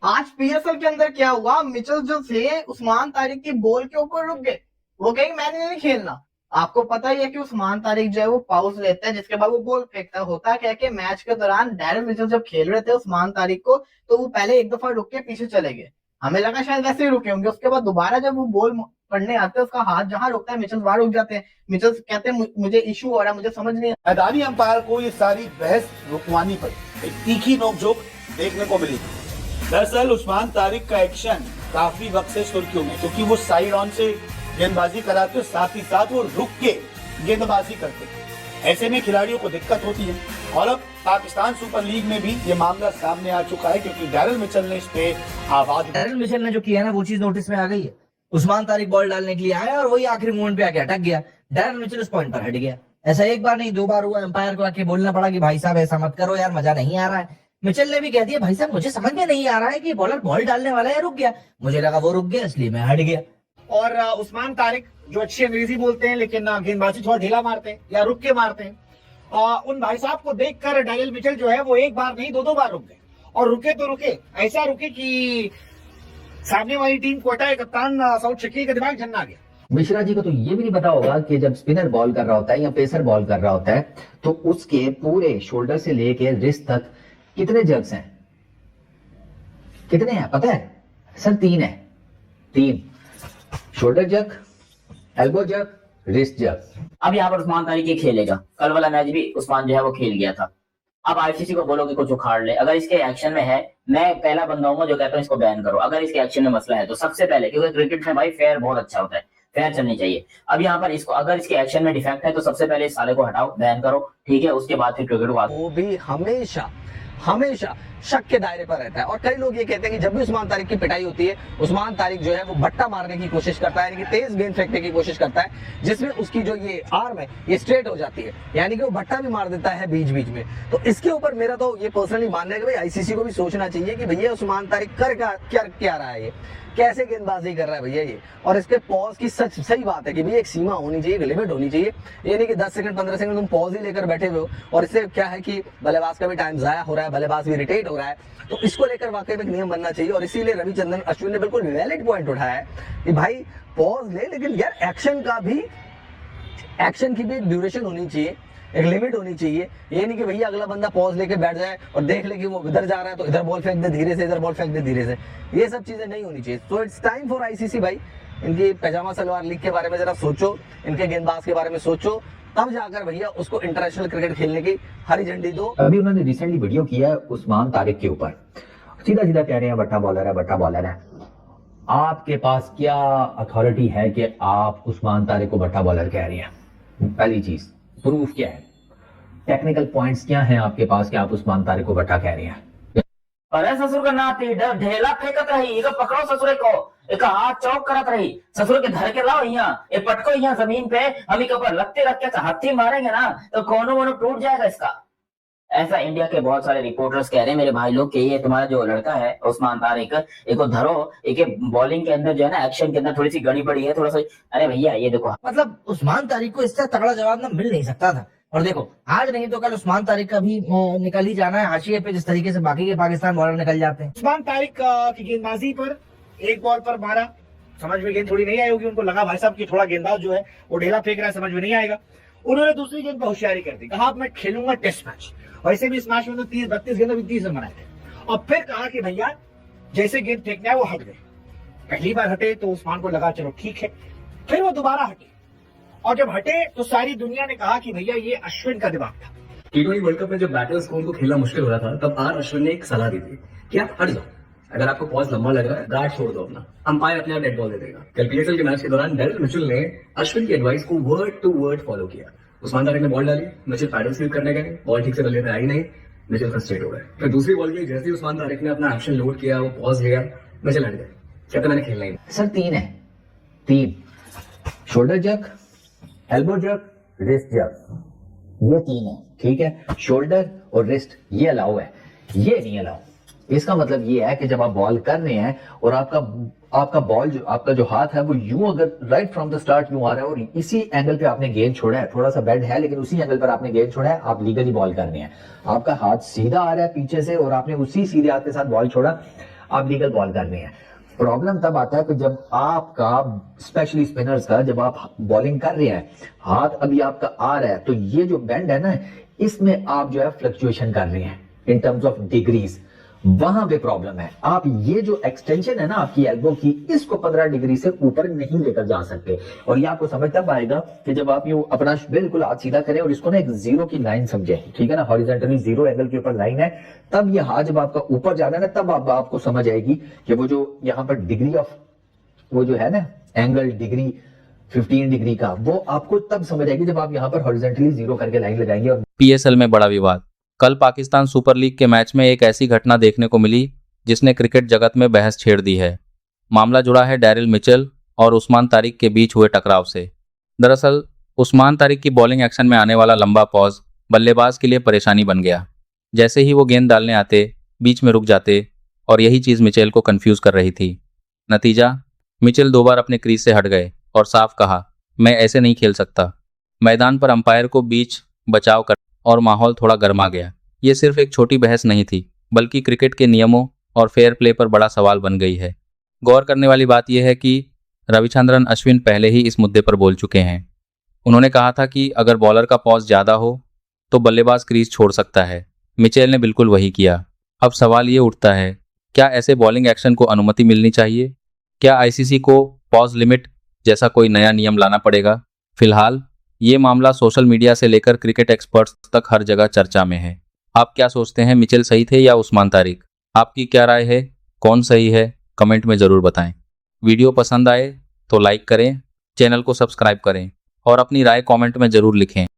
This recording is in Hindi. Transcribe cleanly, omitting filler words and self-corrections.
आज पीएसएल के अंदर क्या हुआ, मिचेल जो थे उस्मान तारिक की बॉल के ऊपर रुक गए। वो कहीं मैंने नहीं खेलना। आपको पता ही है कि उस्मान तारिक जो है वो पाउस लेता है, जिसके बाद वो बॉल फेंकता है। होता क्या है कि मैच के दौरान डैरेन मिचेल जब खेल रहे थे उस्मान तारिक को, तो वो पहले एक दफा रुक के पीछे चले गए। हमें लगा शायद वैसे ही रुके होंगे। उसके बाद दोबारा जब वो बॉल पढ़ने आते हैं, उसका हाथ जहां रुकता है मिचेल वहां रुक जाते हैं। मिचेल कहते हैं मुझे इशू हो रहा है, मुझे समझ नहीं। मैदानी अंपायर को ये सारी बहस रुकवानी पड़ी, एक तीखी नोकझोंक देखने को मिली। दरअसल उस्मान तारिक का एक्शन काफी वक्त से सुर्खियों में, क्योंकि वो साइड ऑन से गेंदबाजी कराते हो, साथ ही साथ वो रुक के गेंदबाजी करते हैं। ऐसे में खिलाड़ियों को दिक्कत होती है। और अब पाकिस्तान सुपर लीग में भी ये मामला सामने आ चुका है, क्योंकि डैरेन मिचेल ने इस पे आवाज डैरेन मिचेल ने जो किया ना वो चीज नोटिस में आ गई है। उस्मान तारिक बॉल डालने के लिए आया और वही आखिरी मोमेंट पे आके अटक गया। डैरेन मिचेल उस पॉइंट पर हट गया। ऐसा एक बार नहीं 2 बार हुआ। एम्पायर को आके बोलना पड़ा कि भाई साहब ऐसा मत करो यार, मजा नहीं आ रहा है। मिचेल ने भी कह दिया भाई साहब मुझे समझ में नहीं आ रहा है कि बॉलर बॉल डालने वाला है, रुक गया। मुझे लगा वो रुक गया इसलिए मैं हट गया। और उस्मान तारिक जो अच्छी अंग्रेजी बोलते हैं लेकिन गेंदबाजी थोड़ा ढीला मारते हैं या रुक के मारते हैं, उन भाई साहब को देखकर डैरेन मिचेल जो है वो एक बार नहीं 2 बार रुक गए। और रुके तो रुके, ऐसा रुके कि सामने वाली टीम कोटा के कप्तान साउथ शकील का दिमाग झन्ना गया। मिश्रा जी को तो ये भी नहीं पता होगा कि जब स्पिनर बॉल कर रहा होता है या पेसर बॉल कर रहा होता है तो उसके पूरे शोल्डर से लेके रिस्ट तक कितने जग्स हैं? कितने हैं पता है सर? 3 है। 3 शोल्डर जग, एल्बो जग, रिस्ट जग। अब यहाँ पर उस्मान तारिक ही खेलेगा। कल वाला मैच भी उस्मान जो है वो खेल गया था। अब आईसीसी को बोलो कि कुछ उखाड़ ले। अगर इसके एक्शन में है, मैं पहला बंदा हूँ जो कहता हूँ इसको बैन करो। अगर इसके एक्शन में मसला है तो सबसे पहले, क्योंकि क्रिकेट में भाई फेयर बहुत अच्छा होता है, फेयर चलनी चाहिए। अब यहाँ पर इसको अगर इसके एक्शन में डिफेक्ट है तो सबसे पहले इस साले को हटाओ, बैन करो, ठीक है। उसके बाद फिर क्रिकेट को वो भी हमेशा हमेशा शक के दायरे पर रहता है। और कई लोग ये कहते हैं कि जब भी उस्मान तारिक की पिटाई होती है, उस्मान तारिक जो है वो बट्टा मारने की कोशिश करता है, यानी कि तेज गेंद फेंकने की कोशिश करता है, जिसमें उसकी जो ये आर्म है ये स्ट्रेट हो जाती है, यानी कि वो बट्टा भी मार देता है बीच बीच में। तो इसके ऊपर मेरा तो ये पर्सनली मानना है कि भाई आईसीसी को भी सोचना चाहिए कि भैया उस्मान तारिक कर क्या रहा है, ये कैसे गेंदबाजी कर रहा है भैया ये। और इसके पॉज की सही बात है कि भैया एक सीमा होनी चाहिए, एक लिमिट होनी चाहिए। ये नहीं कि 10 सेकंड 15 सेकंड तुम पॉज ही लेकर बैठे हुए हो। और इससे क्या है कि बल्लेबाज का भी टाइम जाया हो रहा है, बल्लेबाज भी इरिटेट हो रहा है। तो इसको लेकर वाकई में एक नियम बनना चाहिए। और इसीलिए रविचंद्रन अश्विन ने बिल्कुल वैलिड पॉइंट उठाया है कि भाई पॉज ले, लेकिन यार एक्शन की भी एक ड्यूरेशन होनी चाहिए, एक लिमिट होनी चाहिए। ये नहीं कि भैया अगला बंदा पॉज लेके बैठ जाए और देख ले कि वो इधर जा रहा है तो इधर बॉल फेंक दे धीरे से, इधर बॉल फेंक दे धीरे से। ये सब चीजें नहीं होनी चाहिए। तो इट्स टाइम फॉर आईसीसी भाई, इनकी पैजामा सलवार लीग के बारे में जरा सोचो, इनके गेंदबाज के बारे में सोचो, तब जाकर भैया उसको इंटरनेशनल क्रिकेट खेलने की हरी झंडी दो। अभी उन्होंने रिसेंटली वीडियो किया है उस्मान तारिक के ऊपर, सीधा सीधा कह रहे हैं बट्टा बॉलर है, बट्टा बॉलर है। आपके पास क्या अथॉरिटी है कि आप उस्मान तारिक को बट्टा बॉलर कह रही हैं? पहली चीज, प्रूफ क्या है, टेक्निकल पॉइंट्स क्या हैं आपके पास कि आप उस्मान तारिक को बट्टा कह रही हैं? अरे ससुर का नाती ढेला फेंकत रही, एक पकड़ो ससुरे को, एक हाथ चौक करत रही, ससुर के धर के लाओ यहाँ, एक पटको यहाँ जमीन पे, हम एक ऊपर लगते रख के हाथी मारेंगे ना तो कोनो वोनो टूट जाएगा इसका। ऐसा इंडिया के बहुत सारे रिपोर्टर्स कह रहे हैं मेरे भाई लोग कि ये तुम्हारा जो लड़का है उस्मान तारिक, एक को धरो, एक बॉलिंग के अंदर जो है ना एक्शन के अंदर थोड़ी सी गड़ी पड़ी है थोड़ा सा। अरे भैया ये देखो, मतलब उस्मान तारिक को इससे तगड़ा जवाब ना मिल नहीं सकता था। और देखो आज नहीं तो कल उस्मान तारिक का भी निकल ही जाना है हाशिए पे, जिस तरीके से बाकी के पाकिस्तान बॉलर निकल जाते हैं। उस्मान तारिक की गेंदबाजी पर एक बॉल पर मारा, समझ में गेंद थोड़ी नहीं आई होगी, उनको लगा भाई साहब की थोड़ा गेंदबाज जो है वो ढेला फेंक रहा है, समझ में नहीं आएगा। उन्होंने दूसरी गेंद पर होशियारी कर दी, कहा मैं खेलूंगा टेस्ट मैच। वैसे भी इस मैच में तो 30-32 गेंदों में 30 रन बनाए थे। और फिर कहा कि भैया जैसे गेंद फेंकना है वो हट गए। पहली बार हटे तो उस्मान को लगा चलो ठीक है, फिर वो दोबारा हटे, और जब हटे तो सारी दुनिया ने कहा कि भैया ये अश्विन का दिमाग था। T20 वर्ल्ड कप में जब बैटर्स को उनको खेलना मुश्किल हो रहा था तब आर अश्विन ने एक सलाह दी थी कि आप हट जाओ, अगर आपको पॉज लंबा लग रहा है गार्ड छोड़ दो अपना, अंपायर अपने आप डेड बॉल दे देगा। कल पीएसएल के मैच के दौरान डैरेन मिचेल ने अश्विन की एडवाइस को वर्ड टू वर्ड फॉलो किया। उस्मान तारिक ने बॉल डाली, मिचेल पैडल स्वीप करने गए, बॉल ठीक से बल्ले पे आई नहीं, मिचेल फ्रस्ट्रेट हो गए। फिर दूसरी बॉल के जैसे ही उस्मान तारिक ने अपना एक्शन लोड किया, वो पॉज लिया, मिचेल हट गए, कहते मैंने खेलना ही। सर 3 है। 3 शोल्डर जग, एल्बो जग, रिस्ट जग, ये 3 है, ठीक है। शोल्डर और रिस्ट ये अलाउ है, ये नहीं अलाउ। इसका मतलब ये है कि जब आप बॉल कर रहे हैं और आपका बॉल जो आपका जो हाथ है वो यूं अगर राइट फ्रॉम द स्टार्ट यूं आ रहा है और इसी एंगल पे आपने गेंद छोड़ा है, थोड़ा सा बेड है लेकिन उसी एंगल पर आपने गेंद छोड़ा है, आप लीगली बॉल कर रहे हैं। आपका हाथ सीधा आ रहा है पीछे से और आपने उसी सीधे हाथ के साथ बॉल छोड़ा, आप लीगल बॉल कर रहे हैं। प्रॉब्लम तब आता है कि जब आपका स्पेशली स्पिनर्स का जब आप बॉलिंग कर रहे हैं, हाथ अभी आपका आ रहा है, तो ये जो बैंड है ना, इसमें आप जो है फ्लक्चुएशन कर रहे हैं इन टर्म्स ऑफ डिग्रीज, वहां पे प्रॉब्लम है। आप ये जो एक्सटेंशन है ना आपकी एल्बो की, इसको 15 डिग्री से ऊपर नहीं लेकर जा सकते। और ये आपको समझ तब आएगा कि जब आप यूं अपना बिल्कुल हाथ सीधा करें और इसको ना एक जीरो की लाइन समझे, ठीक है ना, हॉरिजॉन्टली जीरो एंगल के ऊपर लाइन है, तब ये हाथ जब आपका ऊपर जा रहा है ना, तब आपको समझ आएगी कि वो जो यहाँ पर डिग्री ऑफ वो जो है ना एंगल डिग्री 15 डिग्री का, वो आपको तब समझ आएगी जब आप यहाँ पर हॉरिजॉन्टली जीरो करके लाइन लगाएंगे। और पीएसएल में बड़ा विवाद। कल पाकिस्तान सुपर लीग के मैच में एक ऐसी घटना देखने को मिली जिसने क्रिकेट जगत में बहस छेड़ दी है। मामला जुड़ा है डैरिल मिचेल और उस्मान तारिक के बीच हुए टकराव से। दरअसल उस्मान तारिक की बॉलिंग एक्शन में आने वाला लंबा पॉज बल्लेबाज के लिए परेशानी बन गया। जैसे ही वो गेंद डालने आते, बीच में रुक जाते और यही चीज मिचेल को कंफ्यूज कर रही थी। नतीजा, मिचेल 2 बार अपने क्रीज से हट गए और साफ कहा, मैं ऐसे नहीं खेल सकता। मैदान पर अंपायर को बीच बचाव कर और माहौल थोड़ा गर्मा गया। ये सिर्फ एक छोटी बहस नहीं थी, बल्कि क्रिकेट के नियमों और फेयर प्ले पर बड़ा सवाल बन गई है। गौर करने वाली बात यह है कि रविचंद्रन अश्विन पहले ही इस मुद्दे पर बोल चुके हैं। उन्होंने कहा था कि अगर बॉलर का पॉज ज्यादा हो तो बल्लेबाज क्रीज छोड़ सकता है। मिचेल ने बिल्कुल वही किया। अब सवाल ये उठता है, क्या ऐसे बॉलिंग एक्शन को अनुमति मिलनी चाहिए? क्या आईसीसी को पॉज लिमिट जैसा कोई नया नियम लाना पड़ेगा? फिलहाल ये मामला सोशल मीडिया से लेकर क्रिकेट एक्सपर्ट्स तक हर जगह चर्चा में है। आप क्या सोचते हैं, मिचेल सही थे या उस्मान तारिक? आपकी क्या राय है? कौन सही है? कमेंट में जरूर बताएं। वीडियो पसंद आए तो लाइक करें, चैनल को सब्सक्राइब करें और अपनी राय कमेंट में जरूर लिखें।